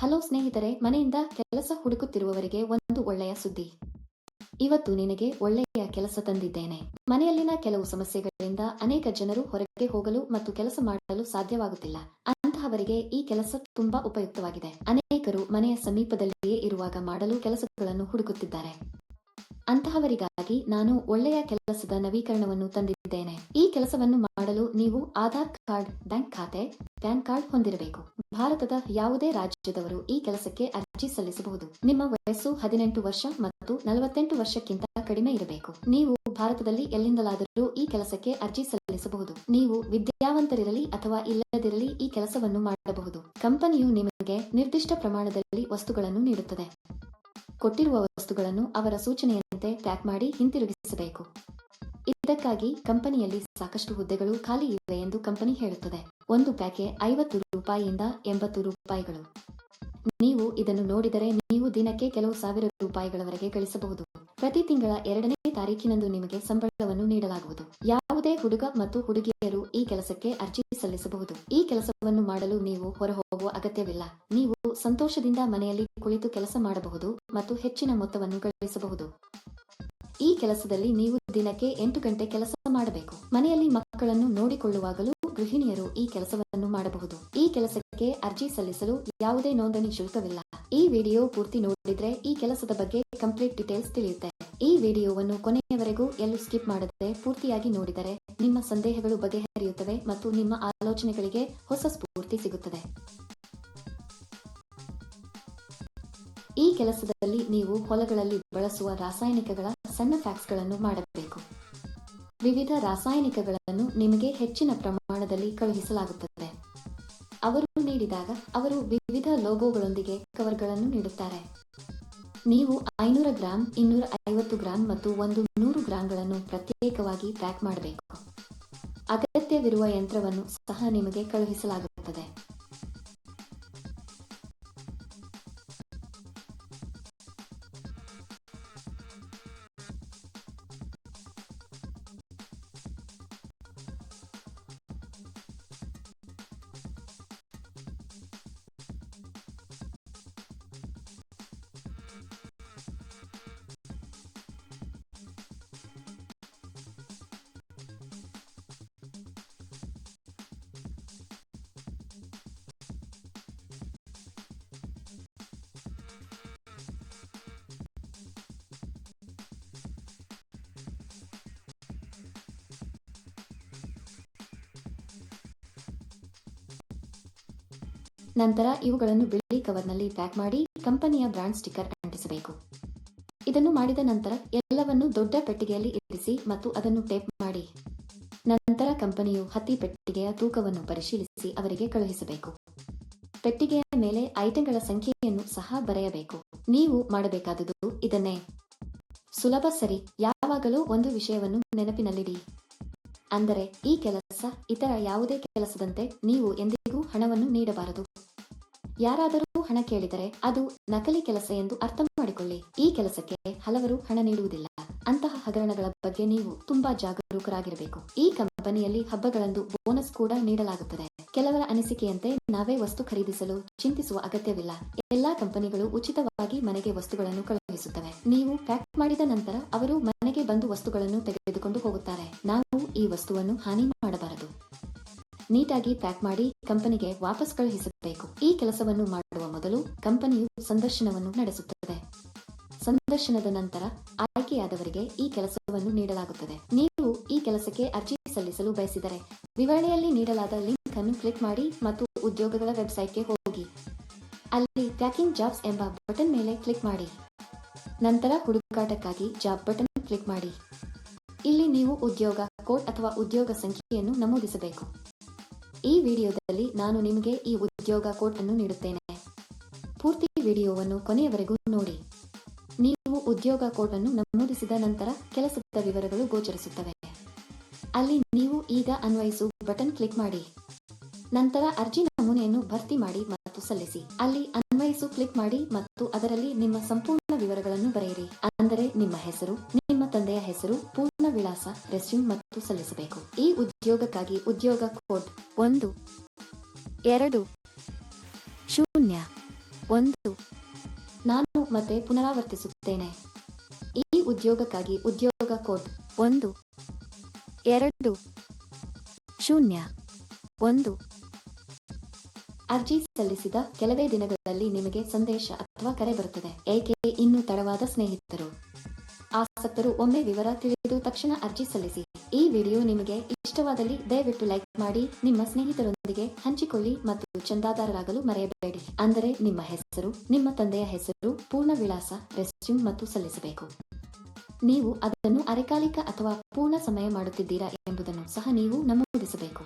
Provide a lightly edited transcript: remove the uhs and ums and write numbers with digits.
Hello ಸ್ನೇಹಿತರೆ, ಮನೆಯಿಂದ ಕೆಲಸ ಹುಡುಕುತ್ತಿರುವವರಿಗೆ ಒಂದು ಒಳ್ಳೆಯ ಸುದ್ದಿ. ಇವತ್ತು ನಿನಗೆ ಒಳ್ಳೆಯ ಕೆಲಸ ತಂದಿದ್ದೇನೆ. ಮನೆಯಲ್ಲಿನ ಕೆಲವು ಸಮಸ್ಯೆಗಳಿಂದ ಅನೇಕ ಜನರು ಹೊರಗೆ ಹೋಗಲು ಮತ್ತು ಕೆಲಸ ಮಾಡಲು ಸಾಧ್ಯವಾಗುತ್ತಿಲ್ಲ. ಅಂತಹವರಿಗೆ ಈ ಕೆಲಸ ತುಂಬಾ ಉಪಯುಕ್ತವಾಗಿದೆ. ಅನೇಕರು ಮನೆಯ ಸಮೀಪದಲ್ಲಿಯೇ ಇರುವಾಗ ಮಾಡಲು ಕೆಲಸಗಳನ್ನು ಹುಡುಕುತ್ತಿದ್ದಾರೆ. ಅಂತಹವರಿಗಾಗಿ ನಾನು ಒಳ್ಳೆಯ ಕೆಲಸದ ನವೀಕರಣವನ್ನು ತಂದಿದ್ದೇನೆ. ಈ ಕೆಲಸವನ್ನು ಮಾಡಲು ನೀವು ಆಧಾರ್ ಕಾರ್ಡ್, ಬ್ಯಾಂಕ್ ಖಾತೆ, ಪ್ಯಾನ್ ಕಾರ್ಡ್ ಹೊಂದಿರಬೇಕು. ಭಾರತದ ಯಾವುದೇ ರಾಜ್ಯದವರು ಈ ಕೆಲಸಕ್ಕೆ ಅರ್ಜಿ ಸಲ್ಲಿಸಬಹುದು. ನಿಮ್ಮ ವಯಸ್ಸು 18 ವರ್ಷ ಮತ್ತು 48 ವರ್ಷಕ್ಕಿಂತ ಕಡಿಮೆ ಇರಬೇಕು. ನೀವು ಭಾರತದಲ್ಲಿ ಎಲ್ಲಿಂದಲಾದರೂ ಈ ಕೆಲಸಕ್ಕೆ ಅರ್ಜಿ ಸಲ್ಲಿಸಬಹುದು. ನೀವು ವಿದ್ಯಾವಂತರಿರಲಿ ಅಥವಾ ಇಲ್ಲದಿರಲಿ ಈ ಕೆಲಸವನ್ನು ಮಾಡಬಹುದು. ಕಂಪನಿಯು ನಿಮಗೆ ನಿರ್ದಿಷ್ಟ ಪ್ರಮಾಣದಲ್ಲಿ ವಸ್ತುಗಳನ್ನು ನೀಡುತ್ತದೆ. ಕೊಟ್ಟಿರುವ ವಸ್ತುಗಳನ್ನು ಅವರ ಸೂಚನೆಯಂತೆ ಪ್ಯಾಕ್ ಮಾಡಿ ಹಿಂತಿರುಗಿಸಬೇಕು. ಇದಕ್ಕಾಗಿ ಕಂಪನಿಯಲ್ಲಿ ಸಾಕಷ್ಟು ಹುದ್ದೆಗಳು ಖಾಲಿ ಇವೆ ಎಂದು ಕಂಪನಿ ಹೇಳುತ್ತದೆ. ಒಂದು ಪ್ಯಾಕ್ಗೆ 50 ರೂಪಾಯಿಯಿಂದ 80 ರೂಪಾಯಿಗಳು. ನೀವು ಇದನ್ನು ನೋಡಿದರೆ ನೀವು ದಿನಕ್ಕೆ ಕೆಲವು ಸಾವಿರ ರೂಪಾಯಿಗಳವರೆಗೆ ಗಳಿಸಬಹುದು. ಪ್ರತಿ ತಿಂಗಳ 2ನೇ ತಾರೀಖಿನಂದು ನಿಮಗೆ ಸಂಬಳವನ್ನು ನೀಡಲಾಗುವುದು. ಯಾವುದೇ ಹುಡುಗ ಮತ್ತು ಹುಡುಗಿಯರು ಈ ಕೆಲಸಕ್ಕೆ ಅರ್ಜಿ ಸಲ್ಲಿಸಬಹುದು. ಈ ಕೆಲಸವನ್ನು ಮಾಡಲು ನೀವು ಹೊರಹೋಗುವ ಅಗತ್ಯವಿಲ್ಲ. ನೀವು ಸಂತೋಷದಿಂದ ಮನೆಯಲ್ಲಿ ಕುಳಿತು ಕೆಲಸ ಮಾಡಬಹುದು ಮತ್ತು ಹೆಚ್ಚಿನ ಮೊತ್ತವನ್ನು ಗಳಿಸಬಹುದು. ಈ ಕೆಲಸದಲ್ಲಿ ನೀವು ದಿನಕ್ಕೆ 8 ಗಂಟೆ ಕೆಲಸ ಮಾಡಬೇಕು. ಮನೆಯಲ್ಲಿ ಮಕ್ಕಳನ್ನು ನೋಡಿಕೊಳ್ಳುವಾಗಲೂ ಗೃಹಿಣಿಯರು ಈ ಕೆಲಸವನ್ನು ಮಾಡಬಹುದು. ಈ ಕೆಲಸಕ್ಕೆ ಅರ್ಜಿ ಸಲ್ಲಿಸಲು ಯಾವುದೇ ನೋಂದಣಿ ಶುಲ್ಕವಿಲ್ಲ. ಈ ವಿಡಿಯೋ ಪೂರ್ತಿ ನೋಡಿದ್ರೆ ಈ ಕೆಲಸದ ಬಗ್ಗೆ ಕಂಪ್ಲೀಟ್ ಡೀಟೇಲ್ಸ್ ತಿಳಿಯುತ್ತೆ. ಈ ವಿಡಿಯೋವನ್ನು ಕೊನೆಯವರೆಗೂ ಎಲ್ಲೂ ಸ್ಕಿಪ್ ಮಾಡದೆ ಪೂರ್ತಿಯಾಗಿ ನೋಡಿದರೆ ನಿಮ್ಮ ಸಂದೇಹಗಳು ಬಗೆಹರಿಯುತ್ತವೆ ಮತ್ತು ನಿಮ್ಮ ಆಲೋಚನೆಗಳಿಗೆ ಹೊಸ ಸ್ಫೂರ್ತಿ ಸಿಗುತ್ತದೆ. ಈ ಕೆಲಸದಲ್ಲಿ ನೀವು ಹೊಲಗಳಲ್ಲಿ ಬಳಸುವ ರಾಸಾಯನಿಕಗಳ ಸಣ್ಣ ಪ್ಯಾಕ್ಸ್ಗಳನ್ನು ಮಾಡಬೇಕು. ವಿವಿಧ ರಾಸಾಯನಿಕಗಳನ್ನು ನಿಮಗೆ ಹೆಚ್ಚಿನ ಪ್ರಮಾಣದಲ್ಲಿ ಕಳುಹಿಸಲಾಗುತ್ತದೆ. ಅವರು ನೀಡಿದಾಗ ಅವರು ವಿವಿಧ ಲೋಗೋಗಳೊಂದಿಗೆ ಕವರ್ಗಳನ್ನು ನೀಡುತ್ತಾರೆ. ನೀವು 500 ಗ್ರಾಂ, 250 ಗ್ರಾಂ ಮತ್ತು 100 ಗ್ರಾಂಗಳನ್ನು ಪ್ರತ್ಯೇಕವಾಗಿ ಪ್ಯಾಕ್ ಮಾಡಬೇಕು. ಅಗತ್ಯವಿರುವ ಯಂತ್ರವನ್ನು ಸಹ ನಿಮಗೆ ಕಳುಹಿಸಲಾಗುತ್ತದೆ. ನಂತರ ಇವುಗಳನ್ನು ಬಿಳಿ ಕವರ್ನಲ್ಲಿ ಪ್ಯಾಕ್ ಮಾಡಿ ಕಂಪನಿಯ ಬ್ರಾಂಡ್ ಸ್ಟಿಕ್ಕರ್ ಅಂಟಿಸಬೇಕು. ಇದನ್ನು ಮಾಡಿದ ನಂತರ ಎಲ್ಲವನ್ನು ದೊಡ್ಡ ಪೆಟ್ಟಿಗೆಯಲ್ಲಿ ಇರಿಸಿ ಮತ್ತು ಅದನ್ನು ಟೇಪ್ ಮಾಡಿ. ನಂತರ ಕಂಪನಿಯು ಹತ್ತಿ ಪೆಟ್ಟಿಗೆಯ ತೂಕವನ್ನು ಪರಿಶೀಲಿಸಿ ಅವರಿಗೆ ಕಳುಹಿಸಬೇಕು. ಪೆಟ್ಟಿಗೆಯ ಮೇಲೆ ಐಟಂಗಳ ಸಂಖ್ಯೆಯನ್ನು ಸಹ ಬರೆಯಬೇಕು. ನೀವು ಮಾಡಬೇಕಾದುದು ಇದನ್ನೇ. ಸುಲಭ, ಸರಿ? ಯಾವಾಗಲೂ ಒಂದು ವಿಷಯವನ್ನು ನೆನಪಿನಲ್ಲಿಡಿ. ಅಂದರೆ ಈ ಕೆಲಸ ಇತರ ಯಾವುದೇ ಕೆಲಸದಂತೆ ನೀವು ಎಂದಿಗೂ ಹಣವನ್ನು ನೀಡಬಾರದು. ಯಾರಾದರೂ ಹಣ ಕೇಳಿದರೆ ಅದು ನಕಲಿ ಕೆಲಸ ಎಂದು ಅರ್ಥ ಮಾಡಿಕೊಳ್ಳಿ. ಈ ಕೆಲಸಕ್ಕೆ ಹಲವರು ಹಣ ನೀಡುವುದಿಲ್ಲ. ಅಂತಹ ಹಗರಣಗಳ ಬಗ್ಗೆ ನೀವು ತುಂಬಾ ಜಾಗರೂಕರಾಗಿರಬೇಕು. ಈ ಕಂಪನಿಯಲ್ಲಿ ಹಬ್ಬಗಳಂದು ಬೋನಸ್ ಕೂಡ ನೀಡಲಾಗುತ್ತದೆ. ಕೆಲವರ ಅನಿಸಿಕೆಯಂತೆ ನಾವೇ ವಸ್ತು ಖರೀದಿಸಲು ಚಿಂತಿಸುವ ಅಗತ್ಯವಿಲ್ಲ. ಎಲ್ಲಾ ಕಂಪನಿಗಳು ಉಚಿತವಾಗಿ ಮನೆಗೆ ವಸ್ತುಗಳನ್ನು ಕಳುಹಿಸುತ್ತವೆ. ನೀವು ಪ್ಯಾಕ್ ಮಾಡಿದ ನಂತರ ಅವರು ಮನೆಗೆ ಬಂದು ವಸ್ತುಗಳನ್ನು ತೆಗೆದುಕೊಂಡು ಹೋಗುತ್ತಾರೆ. ನಾವು ಈ ವಸ್ತುವನ್ನು ಹಾನಿ ಮಾಡಬಾರದು. ನೀಟಾಗಿ ಪ್ಯಾಕ್ ಮಾಡಿ ಕಂಪನಿಗೆ ವಾಪಸ್ ಕಳುಹಿಸಬೇಕು. ಈ ಕೆಲಸವನ್ನು ಮಾಡುವ ಮೊದಲು ಕಂಪನಿಯು ಸಂದರ್ಶನವನ್ನು ನಡೆಸುತ್ತದೆ. ಸಂದರ್ಶನದ ನಂತರ ಆಯ್ಕೆಯಾದವರಿಗೆ ಈ ಕೆಲಸವನ್ನು ನೀಡಲಾಗುತ್ತದೆ. ನೀವು ಈ ಕೆಲಸಕ್ಕೆ ಅರ್ಜಿ ಸಲ್ಲಿಸಲು ಬಯಸಿದರೆ ವಿವರಣೆಯಲ್ಲಿ ನೀಡಲಾದ ಲಿಂಕ್ ಅನ್ನು ಕ್ಲಿಕ್ ಮಾಡಿ ಮತ್ತು ಉದ್ಯೋಗಗಳ ವೆಬ್ಸೈಟ್ಗೆ ಹೋಗಿ. ಅಲ್ಲಿ ಪ್ಯಾಕಿಂಗ್ ಜಾಬ್ಸ್ ಎಂಬ ಬಟನ್ ಮೇಲೆ ಕ್ಲಿಕ್ ಮಾಡಿ. ನಂತರ ಹುಡುಕಾಟಕ್ಕಾಗಿ ಜಾಬ್ ಬಟನ್ ಕ್ಲಿಕ್ ಮಾಡಿ. ಇಲ್ಲಿ ನೀವು ಉದ್ಯೋಗ ಕೋಡ್ ಅಥವಾ ಉದ್ಯೋಗ ಸಂಖ್ಯೆಯನ್ನು ನಮೂದಿಸಬೇಕು. ಈ ವಿಡಿಯೋದಲ್ಲಿ ನಾನು ನಿಮಗೆ ಈ ಉದ್ಯೋಗ ಕೋಡ್ ಅನ್ನು ನೀಡುತ್ತೇನೆ. ಪೂರ್ತಿ ವಿಡಿಯೋವನ್ನು ಕೊನೆಯವರೆಗೂ ನೋಡಿ. ನೀವು ಉದ್ಯೋಗ ಕೋಡ್ ಅನ್ನು ನಮೂದಿಸಿದ ನಂತರ ಕೆಲಸದ ವಿವರಗಳು ಗೋಚರಿಸುತ್ತವೆ. ಅಲ್ಲಿ ನೀವು ಈಗ ಅನ್ವಯಿಸು ಬಟನ್ ಕ್ಲಿಕ್ ಮಾಡಿ. ನಂತರ ಅರ್ಜಿ ನಮೂನೆಯನ್ನು ಭರ್ತಿ ಮಾಡಿ ಮತ್ತು ಸಲ್ಲಿಸಿ. ಅಲ್ಲಿ ಅನ್ವಯಿಸು ಕ್ಲಿಕ್ ಮಾಡಿ ಮತ್ತು ಅದರಲ್ಲಿ ನಿಮ್ಮ ಸಂಪೂರ್ಣ ವಿವರಗಳನ್ನು ಬರೆಯಿರಿ. ಅಂದರೆ ನಿಮ್ಮ ಹೆಸರು, ನಿಮ್ಮ ತಂದೆಯ ಹೆಸರು, ಪೂರ್ಣ ವಿಳಾಸ, ರೆಸ್ಯೂಮ್ ಮತ್ತು ಸಲ್ಲಿಸಬೇಕು. ಈ ಉದ್ಯೋಗಕ್ಕಾಗಿ ಉದ್ಯೋಗ ಕೋಡ್ 1 2 0 1. ನಾನು ಮತ್ತೆ ಪುನರಾವರ್ತಿಸುತ್ತೇನೆ. ಈ ಉದ್ಯೋಗಕ್ಕಾಗಿ ಉದ್ಯೋಗ ಕೋಡ್ 1 2 0 1. ಅರ್ಜಿ ಸಲ್ಲಿಸಿದ ಕೆಲವೇ ದಿನಗಳಲ್ಲಿ ನಿಮಗೆ ಸಂದೇಶ ಅಥವಾ ಕರೆ ಬರುತ್ತದೆ. ಏಕೆ ಇನ್ನೂ ತಡವಾದ ಸ್ನೇಹಿತರು? ಆಸಕ್ತರು ಒಮ್ಮೆ ವಿವರ ತಿಳಿದು ತಕ್ಷಣ ಅರ್ಜಿ ಸಲ್ಲಿಸಿ. ಈ ವಿಡಿಯೋ ನಿಮಗೆ ಇಷ್ಟವಾದಲ್ಲಿ ದಯವಿಟ್ಟು ಲೈಕ್ ಮಾಡಿ, ನಿಮ್ಮ ಸ್ನೇಹಿತರೊಂದಿಗೆ ಹಂಚಿಕೊಳ್ಳಿ ಮತ್ತು ಚಂದಾದಾರರಾಗಲು ಮರೆಯಬೇಡಿ. ಅಂದರೆ ನಿಮ್ಮ ಹೆಸರು, ನಿಮ್ಮ ತಂದೆಯ ಹೆಸರು, ಪೂರ್ಣ ವಿಳಾಸ, ರೆಸ್ಯೂಮ್ ಮತ್ತು ಸಲ್ಲಿಸಬೇಕು. ನೀವು ಅದನ್ನು ಅರೆಕಾಲಿಕ ಅಥವಾ ಪೂರ್ಣ ಸಮಯ ಮಾಡುತ್ತಿದ್ದೀರಾ ಎಂಬುದನ್ನು ಸಹ ನೀವು ನಮೂದಿಸಬೇಕು.